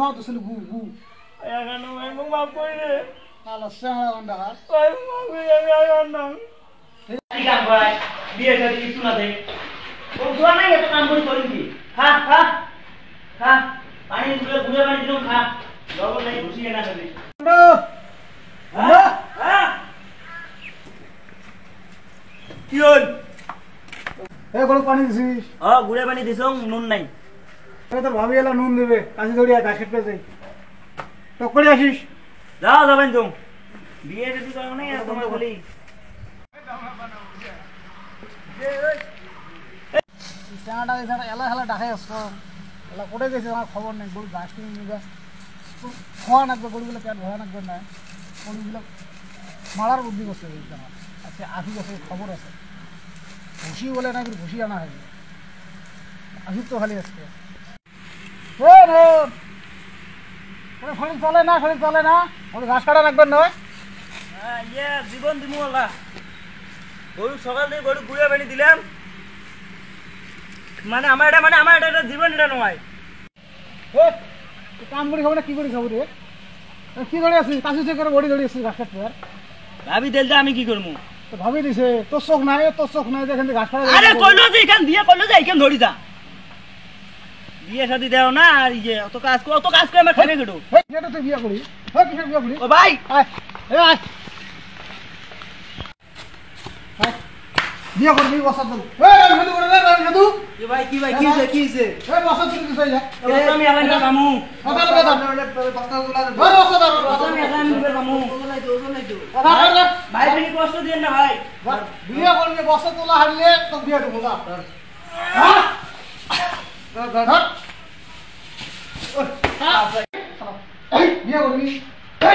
খাওয়া তো ছিল গু গু এখন ভাই মুখ মাফ করে দে আলা সারা গন্ডা ভাই মাফ করে দে আর না ঠিক আছে ভাই বিয়ে করে কিছু না দে ও দোয়া নাই এত কাম করে করি কি খা খা খা পানি গুলে গুলে পানি দিও খা লবণ নাই ঘুষিয়ে না খাবি হ্যাঁ হ্যাঁ কি হল এ গরু পানি দিছিস গুড়ে পানি দিছ নুন নাই এ তোর ভাবি এলা নুন দেবে কাশি ধরিয়া ঘাসের পেতে টক করে আসিস যাও যাবেন তুমি বিয়ে যদি করো না আর তোমার বলি চাটা এছাড়া এলা হেলা ডাকাই আসছো এলা কোটে গেছে আমার খবর নেই গরু ঘাস কিনে নিবে খাওয়া নাকবে গরুগুলো পেট ভরা নাকবে না গরুগুলো মারার বুদ্ধি করছে আমার আচ্ছা আসি গেছে খবর আছে ঘুষি বলে না ঘুষি আনা হয়নি আসুক তো খালি আজকে শরীর চলে না শরীর চলে না ওর ঘাস কাটা রাখবেন নয় জীবন দিমু আল্লাহ গরু সকাল থেকে গরু গুড়ে পানি দিলাম মানে আমার এটা জীবন এটা নয় কাম করে খাবো না কি করে খাবো রে কি ধরে আছিস কাশি চেক করে বড়ি ধরে আসছিস ঘাস কাটতে ভাবি দিলে আমি কি করবো ভাবি দিছে তোর চোখ নাই দেখেন ঘাস কাটা আরে কইলো যে এখান দিয়ে কইলো যে এখান ধরি যা বিয়ে শাদি দেও না আর এই যে অত কাজ করে আমার খাইবে কেটো এটা তো বিয়ে করি কিসের বিয়ে করি ও ভাই বিয়ে করবি বসা তোর রামসাধু এ ভাই কি হইছে বসা তুই দিছাই যা আমি আলাইন কামু কথা কথা বসা দাও আমি আলাইন কামু ভাই তুমি কষ্ট দেন না ভাই বিয়ে করবি বসা তোলা হারলে তো বিয়ে দেবো যা হ্যাঁ বিয়ে করবি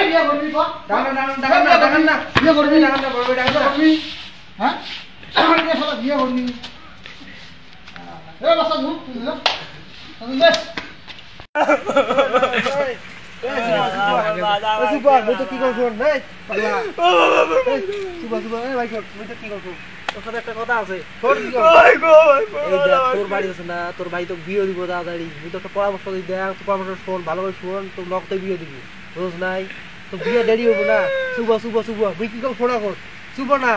বিয়ে করবি তো বিয়ে করবি হ্যাঁ বিয়ে করবি বসা ধু কি করছো একটা কথা আছে তোর বাড়ি আছে না তোর ভাই তো বিয়ে দিব তাড়াতাড়ি তুই তো একটা পরামর্শ দিই দেখ পরামর্শ শোন ভালো করে শোন তোর নকতে বিয়ে দিবি রোজ নাই তো বিয়ে দেরি হবো না শুভ তুই কি কর ফোনা কর শুভ না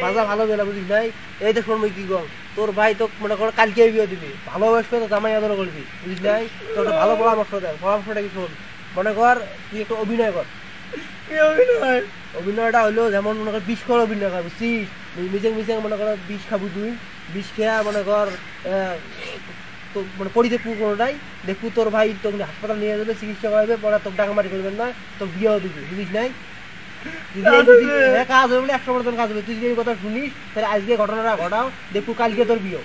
বাজা ভালো গেলা বুঝিস নাই এই দেখ শোন কি কর তোর ভাই তো মনে কর কালকে বিয়ে দিবি ভালোবাসবে তো জামাই আদর করবি বুঝিস নাই তোর ভালো পরামর্শ দেয় পরামর্শটা কি শোন মনে কর তুই একটু অভিনয় কর অভিনয়টা হলো যেমন মনে কর বিষ কর অভিনয় কর বুঝছিস মিজে মনে কর বিষ খাবো তুই বিষ খেয়া মনে কর তো মানে পড়ি দেখবো কোনোটাই দেখবো তোর ভাই তোকে হাসপাতাল নিয়ে যাবে চিকিৎসা করাবে পরে তোর ডাকামারি করবেন না তোর বিয়েও দিবি বুঝিস নাই যদি কাজ হবে বলে 100% কাজ হবে তুই যদি এই কথা শুনিস তাহলে আজকে ঘটনাটা ঘটাও দেখবো কালকে তোর বিয়ে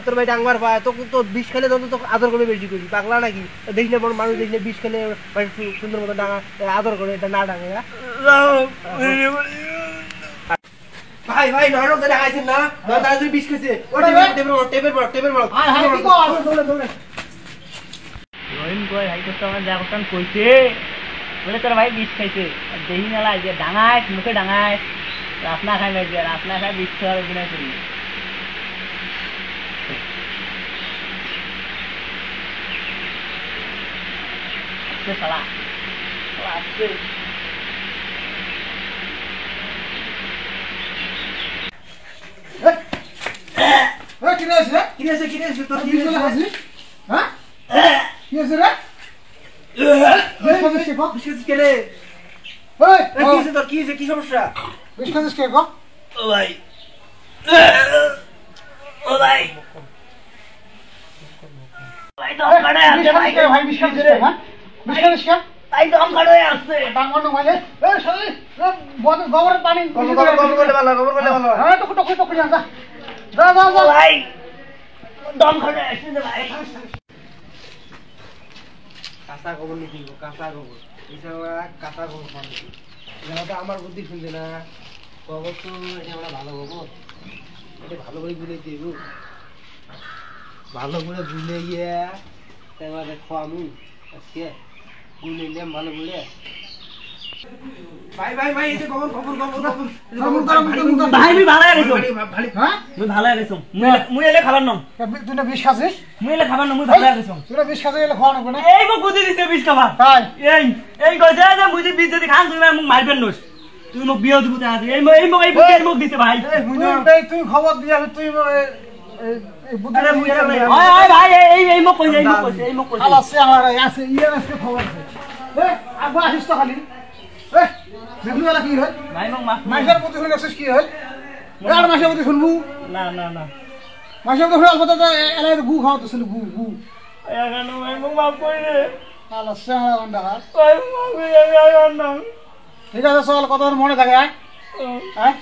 তোর ভাই ডাঙ্গার পায় তোকে তো বিষ খেলে তো আদর করে বেশি করি পাগলা নাকি দেখিস না মানুষ দেখলে বিষ খেলে সুন্দর মতো ডাঙা আদর করে এটা না ডাঙে ভাই নরম করে আইছেন না দাদা তুই বিষ খেছে ওটা টেবিল বড় রহিম কই ভাই তো আমার যা কথা কইছে বলে তোর ভাই বিষ খাইছে আর দেহি মেলা যে ডাঙায় মুখে ডাঙায় রাসনা খাই নাই যে রাসনা খাই বিষ খাওয়ার অভিনয় করি শালা আসছে কিনেছে তোর কি হয়েছে হ্যাঁ কি হয়েছে রে বিস্কুট কেলে কি সমস্যা বিস্কুট কে গো ও ভাই দম কাটে আসছে ভাই বিস্কুট রে হ্যাঁ বিস্কুট কে ভাই দম কাটে আসছে ডাঙ্গন মানে এই সরি গোবরের পানি গোবর করলে ভালো হ্যাঁ টুক যা ভাই দম কাটে আসছে ভাই কাঁচা গোবর নিয়ে কিনবো কাঁচা গোবর কাঁচা গোবর পানি তো আমার বুদ্ধি শুনছে না গোবর তো এটা আমরা ভালো গোবর এটা ভালো করে বুঝে দিব ভালো করে বুঝে গিয়ে তাই খাওয়ামু আজকে বুঝে নিলাম ভালো করে ভাই ভাই ভাই এই যে খবর খবর খবর খবর ভাই আমি ভালো গেছো ভালো হ্যাঁ মুই ভালো গেছো মুই এলে খাবার নম তুই না বিষ খাচ্ছিস মুই এলে খাবার নম মুই ভালো গেছো তুই না বিষ খাতে গেলে খাওয়া লাগবে না এই মো বুঝি দিছে 20 টাকা তাই এই কইছে যে মুই 20 যদি খান তুমি মোক মারবেন নস তুমি মোক বিয়ে দিব তাহাতে এই মোক দিছে ভাই তুই খবর দিয়া তুই এই বুদ্ধি আরে মুই ওই ভাই এই মোক কইছে এই মোক কইছে আলা সে আমার আছে ইয়ে আছে খবর আছে এ আবা আসিস তো খালি এ দেখলি ওলা কি হল ভাই মোক মাফ মাইসের প্রতি শুনে গেছিস কি হল আর মাইসের প্রতি শুনবু না মাইসের প্রতি শুনে অল্প তো এলাই গু খাওয়াতেছিল গু গু এখন ভাই মোক মাফ করে দে আলা সে আমার গন্ডা ভাই মাফ করে দে আর না ঠিক আছে চল কত মনে থাকে হ্যাঁ